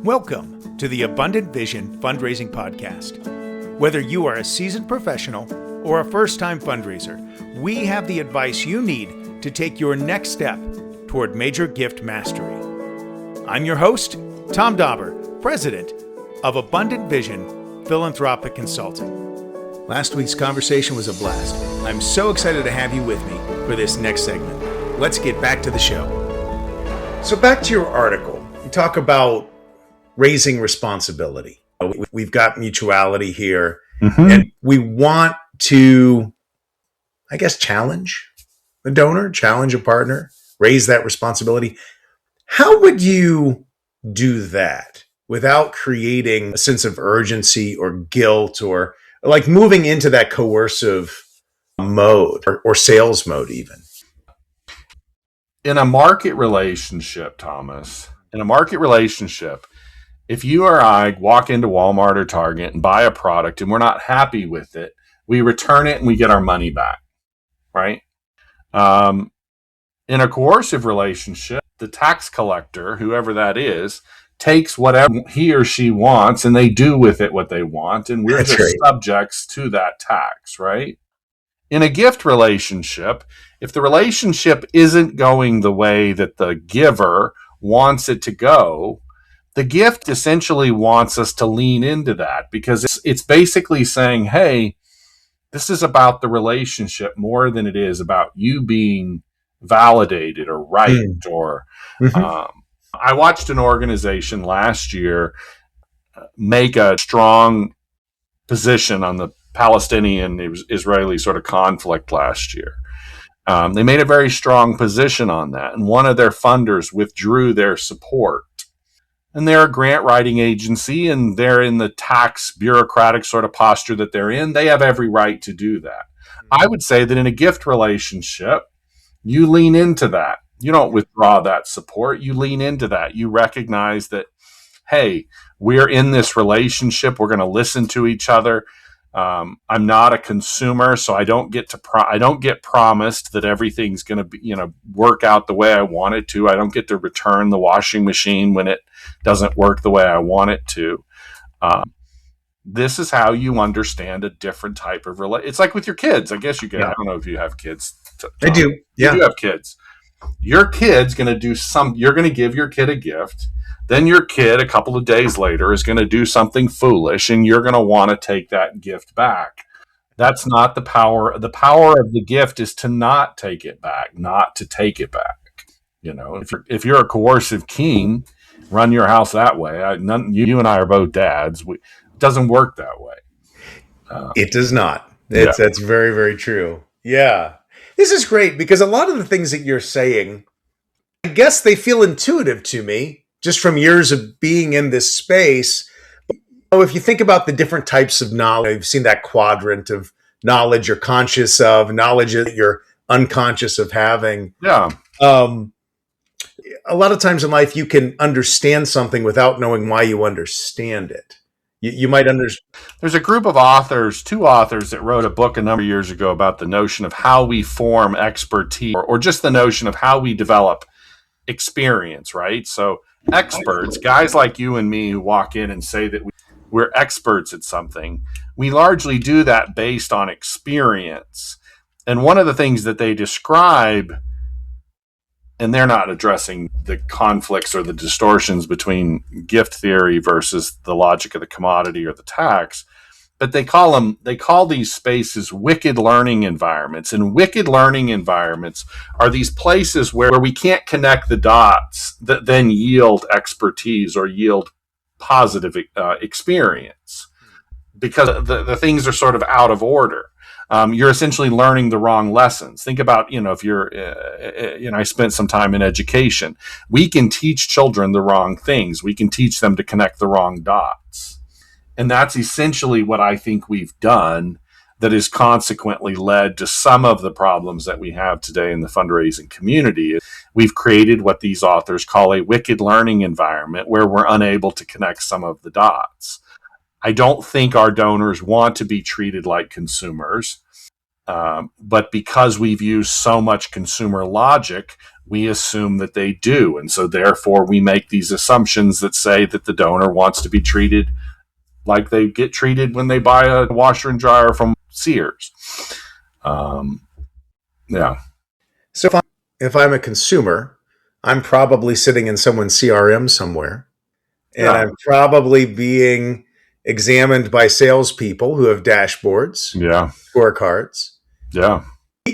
Welcome to the Abundant Vision Fundraising Podcast. Whether you are a seasoned professional or a first-time fundraiser, we have the advice you need to take your next step toward major gift mastery. I'm your host, Tom Dauber, President of Abundant Vision Philanthropic Consulting. Last week's conversation was a blast. I'm so excited to have you with me for this next segment. Let's get back to the show. So back to your article. You talk about raising responsibility. We've got mutuality here, and we want to, I guess, challenge a donor, challenge a partner, raise that responsibility. How would you do that without creating a sense of urgency or guilt or like moving into that coercive mode or sales mode even? In a market relationship, Thomas, if you or I walk into Walmart or Target and buy a product and we're not happy with it, we return it and we get our money back, right? In a coercive relationship, the tax collector, whoever that is, takes whatever he or she wants and they do with it what they want, and we're just subjects to that tax, right? In a gift relationship, if the relationship isn't going the way that the giver wants it to go, the gift essentially wants us to lean into that because it's basically saying, hey, this is about the relationship more than it is about you being validated or right. Or I watched an organization last year make a strong position on the Palestinian-Israeli sort of conflict last year. They made a very strong position on that, and one of their funders withdrew their support. And they're a grant writing agency, and they're in the tax bureaucratic sort of posture that they're in. They have every right to do that. I would say that in a gift relationship, you lean into that. You don't withdraw that support. You lean into that. You recognize that, hey, we're in this relationship. We're going to listen to each other. I'm not a consumer, so I don't get promised that everything's going to be, work out the way I want it to. I don't get to return the washing machine when it doesn't work the way I want it to. This is how you understand a different type of relationship. It's like with your kids. I guess you get. Yeah. I don't know if you have kids. I do. Yeah, you do have kids. Your kid's going to do you're going to give your kid a gift. Then your kid, a couple of days later, is going to do something foolish, and you're going to want to take that gift back. That's not the power. The power of the gift is to not take it back, not to take it back. If you're a coercive king, run your house that way. You and I are both dads. It doesn't work that way. It does not. That's very, very true. Yeah. This is great because a lot of the things that you're saying, I guess they feel intuitive to me. Just from years of being in this space. If you think about the different types of knowledge, you've seen that quadrant of knowledge you're conscious of, knowledge that you're unconscious of having. Yeah. A lot of times in life, you can understand something without knowing why you understand it. You might understand. There's a group of authors, two authors that wrote a book a number of years ago about the notion of how we form expertise or just the notion of how we develop experience, right? So experts, guys like you and me who walk in and say that we're experts at something, we largely do that based on experience. And one of the things that they describe, and they're not addressing the conflicts or the distortions between gift theory versus the logic of the commodity or the tax, but they call these spaces wicked learning environments. And wicked learning environments are these places where we can't connect the dots that then yield expertise or yield positive experience because the things are sort of out of order. You're essentially learning the wrong lessons. Think about, if you're, I spent some time in education. We can teach children the wrong things. We can teach them to connect the wrong dots. And that's essentially what I think we've done that has consequently led to some of the problems that we have today in the fundraising community. We've created what these authors call a wicked learning environment where we're unable to connect some of the dots. I don't think our donors want to be treated like consumers. But because we've used so much consumer logic, we assume that they do. And so therefore we make these assumptions that say that the donor wants to be treated like they get treated when they buy a washer and dryer from Sears. Yeah. So if I'm a consumer, I'm probably sitting in someone's CRM somewhere, and I'm probably being examined by salespeople who have dashboards, scorecards. Yeah.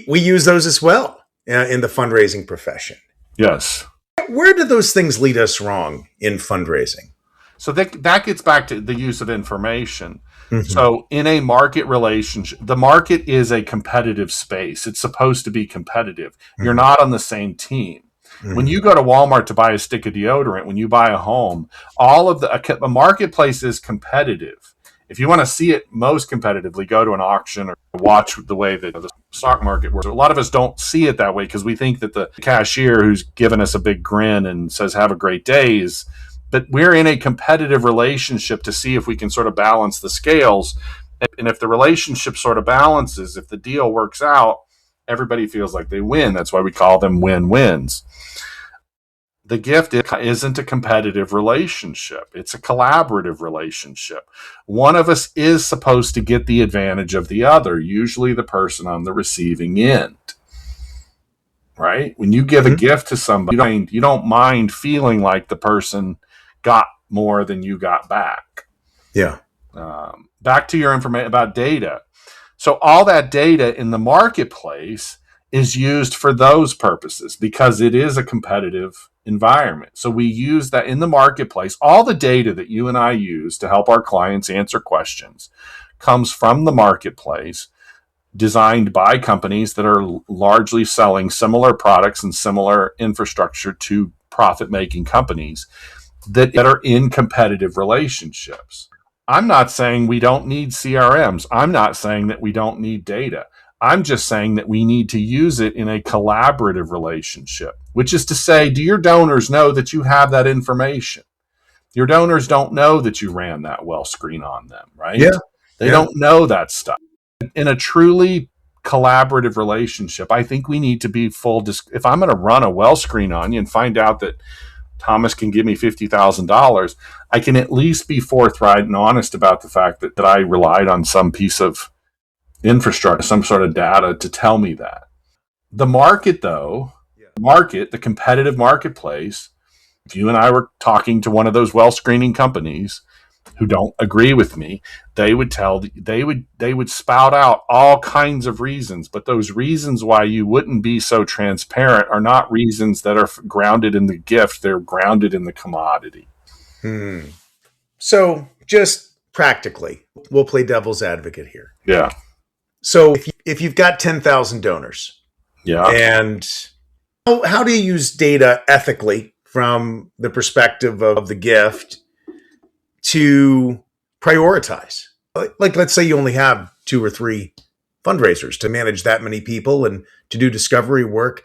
We use those as well in the fundraising profession. Yes. Where do those things lead us wrong in fundraising? So that gets back to the use of information. Mm-hmm. So in a market relationship, the market is a competitive space. It's supposed to be competitive. Mm-hmm. You're not on the same team. Mm-hmm. When you go to Walmart to buy a stick of deodorant, when you buy a home, all of a marketplace is competitive. If you want to see it most competitively, go to an auction or watch the way that the stock market works. A lot of us don't see it that way because we think that the cashier who's given us a big grin and says, "Have a great day," is. But we're in a competitive relationship to see if we can sort of balance the scales. And if the relationship sort of balances, if the deal works out, everybody feels like they win. That's why we call them win-wins. The gift isn't a competitive relationship. It's a collaborative relationship. One of us is supposed to get the advantage of the other, usually the person on the receiving end. Right? When you give a gift to somebody, you don't mind feeling like the person got more than you got back. Yeah. Back to your information about data. So all that data in the marketplace is used for those purposes because it is a competitive environment. So we use that in the marketplace. All the data that you and I use to help our clients answer questions comes from the marketplace, designed by companies that are largely selling similar products and similar infrastructure to profit-making companies that are in competitive relationships. I'm not saying we don't need CRMs. I'm not saying that we don't need data. I'm just saying that we need to use it in a collaborative relationship, which is to say, do your donors know that you have that information? Your donors don't know that you ran that well screen on them, right? Yeah. They don't know that stuff. In a truly collaborative relationship, I think we need to be if I'm going to run a well screen on you and find out that Thomas can give me $50,000, I can at least be forthright and honest about the fact that I relied on some piece of infrastructure, some sort of data to tell me that. The market, though, the competitive marketplace, if you and I were talking to one of those well screening companies who don't agree with me, they would spout out all kinds of reasons, but those reasons why you wouldn't be so transparent are not reasons that are grounded in the gift. They're grounded in the commodity. So just practically, we'll play devil's advocate here. Yeah. So if you've got 10,000 donors, and how do you use data ethically from the perspective of the gift to prioritize? Like, let's say you only have 2 or 3 fundraisers to manage that many people and to do discovery work.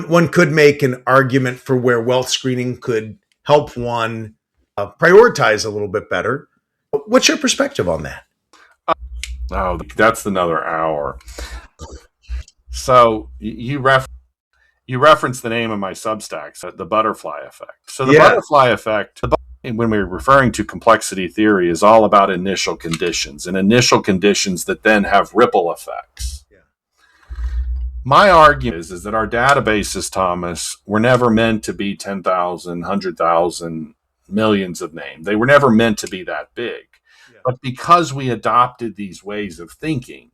One could make an argument for where wealth screening could help one prioritize a little bit better. What's your perspective on that? Oh, that's another hour. So you reference the name of my Substack, the butterfly effect. So the butterfly effect, when we're referring to complexity theory, is all about initial conditions and initial conditions that then have ripple effects. Yeah. My argument is that our databases, Thomas, were never meant to be 10,000, 100,000, millions of names. They were never meant to be that big. Yeah. But because we adopted these ways of thinking,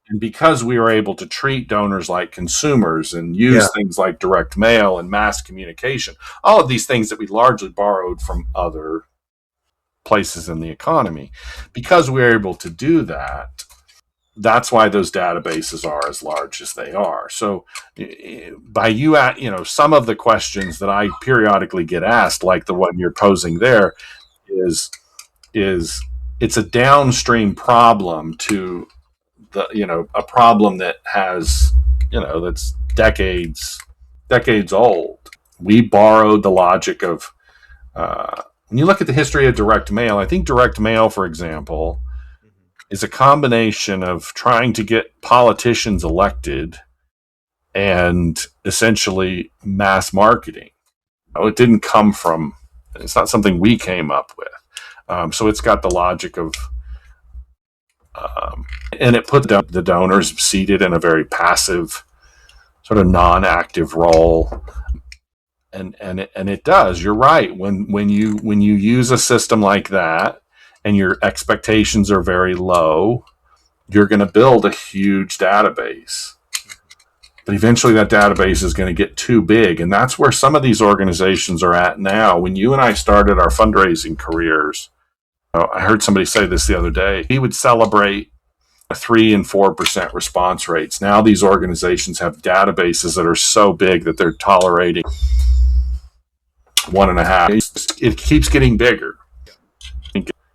and because we were able to treat donors like consumers and use things like direct mail and mass communication, all of these things that we largely borrowed from other places in the economy, because we were able to do that, that's why those databases are as large as they are. So by some of the questions that I periodically get asked, like the one you're posing there, is it's a downstream problem to a problem that has, that's decades old. We borrowed the logic of, when you look at the history of direct mail, I think direct mail, for example, is a combination of trying to get politicians elected and essentially mass marketing. It didn't come from, it's not something we came up with. So it's got the logic of, and it put the donors seated in a very passive, sort of non-active role. And it does. You're right. When you use a system like that and your expectations are very low, you're going to build a huge database. But eventually that database is going to get too big. And that's where some of these organizations are at now. When you and I started our fundraising careers, I heard somebody say this the other day, he would celebrate 3 and 4% response rates. Now these organizations have databases that are so big that they're tolerating 1.5. It keeps getting bigger.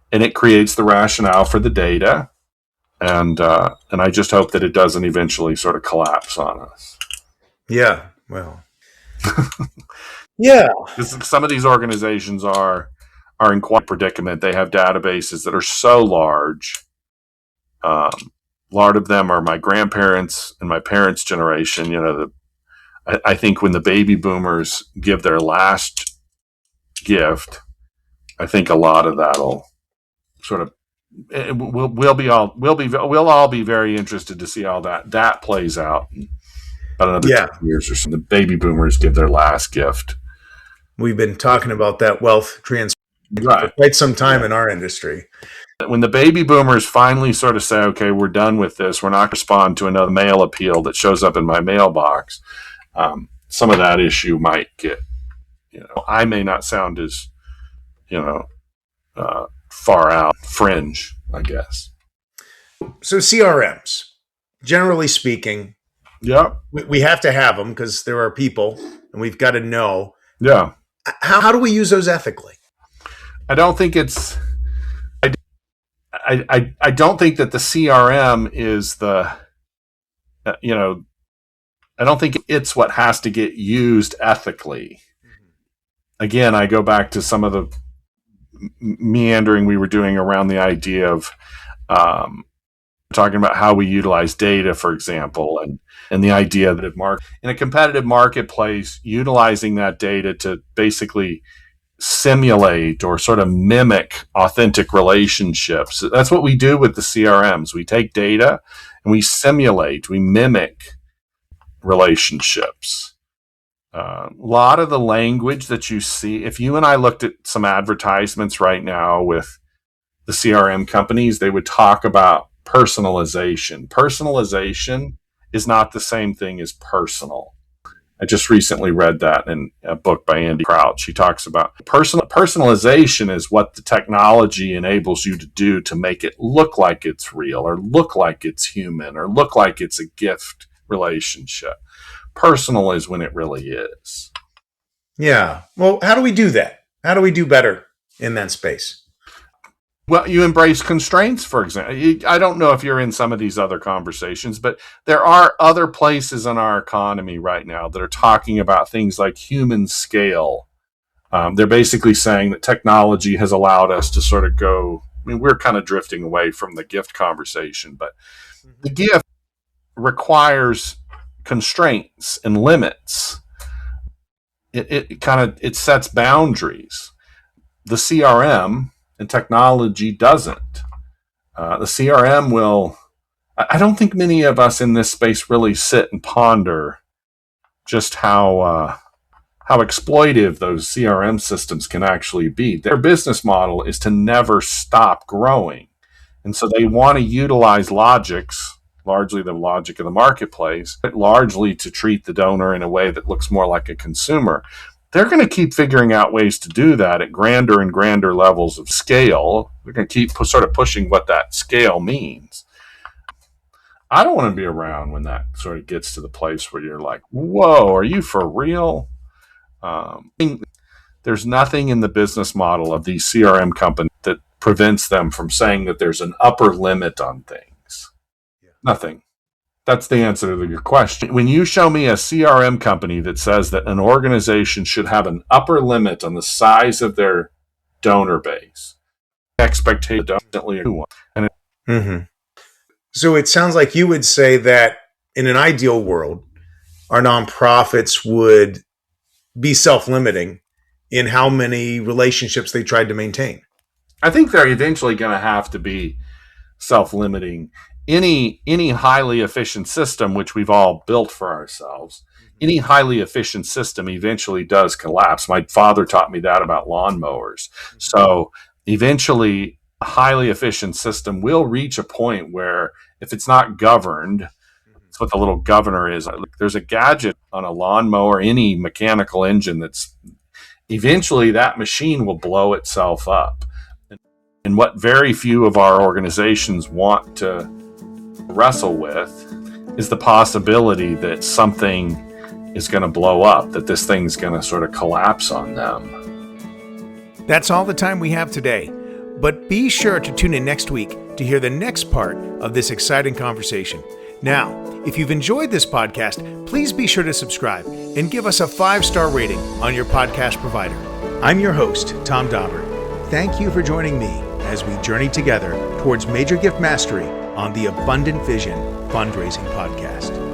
And it creates the rationale for the data. And I just hope that it doesn't eventually sort of collapse on us. Yeah, well, yeah. Because some of these organizations are in quite a predicament. They have databases that are so large. A lot of them are my grandparents and my parents' generation. I think when the baby boomers give their last gift, I think a lot of that'll sort of. We'll all be very interested to see how that plays out in about another 2 years or so. The baby boomers give their last gift. We've been talking about that wealth transfer for quite some time in our industry. When the baby boomers finally sort of say, okay, we're done with this, we're not going to respond to another mail appeal that shows up in my mailbox, some of that issue might get, I may not sound as, far out, fringe, I guess. So CRMs, generally speaking, we have to have them because there are people and we've got to know. Yeah. How do we use those ethically? I don't think it's, I don't think that the CRM is the, I don't think it's what has to get used ethically. Again, I go back to some of the meandering we were doing around the idea of talking about how we utilize data, for example, and the idea that in a competitive marketplace, utilizing that data to basically simulate or sort of mimic authentic relationships. That's what we do with the CRMs. We take data and we simulate, we mimic relationships. A lot of the language that you see, if you and I looked at some advertisements right now with the CRM companies, they would talk about personalization. Personalization is not the same thing as personal. I just recently read that in a book by Andy Crouch. He talks about personalization is what the technology enables you to do to make it look like it's real or look like it's human or look like it's a gift relationship. Personal is when it really is. Yeah. Well, how do we do that? How do we do better in that space? Well, you embrace constraints, for example. I don't know if you're in some of these other conversations, but there are other places in our economy right now that are talking about things like human scale. They're basically saying that technology has allowed us to sort of go, we're kind of drifting away from the gift conversation, but the gift requires constraints and limits. It sets boundaries. The CRM and technology doesn't. The CRM will. I don't think many of us in this space really sit and ponder just how exploitive those CRM systems can actually be. Their business model is to never stop growing, and so they want to utilize logics, largely the logic of the marketplace, but largely to treat the donor in a way that looks more like a consumer. They're going to keep figuring out ways to do that at grander and grander levels of scale. They're going to keep sort of pushing what that scale means. I don't want to be around when that sort of gets to the place where you're like, whoa, are you for real? There's nothing in the business model of these CRM companies that prevents them from saying that there's an upper limit on things. Yeah. Nothing. That's the answer to your question. When you show me a CRM company that says that an organization should have an upper limit on the size of their donor base, expectation definitely one. And Mm-hmm. So it sounds like you would say that in an ideal world, our nonprofits would be self-limiting in how many relationships they tried to maintain. I think they're eventually going to have to be self-limiting. Any highly efficient system, which we've all built for ourselves, any highly efficient system eventually does collapse. My father taught me that about lawnmowers. So eventually, a highly efficient system will reach a point where if it's not governed, that's what the little governor is. There's a gadget on a lawnmower, any mechanical engine that's eventually that machine will blow itself up. And what very few of our organizations want to wrestle with is the possibility that something is going to blow up, that this thing's going to sort of collapse on them. That's all the time we have today. But be sure to tune in next week to hear the next part of this exciting conversation. Now, if you've enjoyed this podcast, please be sure to subscribe and give us a 5-star rating on your podcast provider. I'm your host, Tom Dauber. Thank you for joining me as we journey together towards major gift mastery on the Abundant Vision Fundraising Podcast.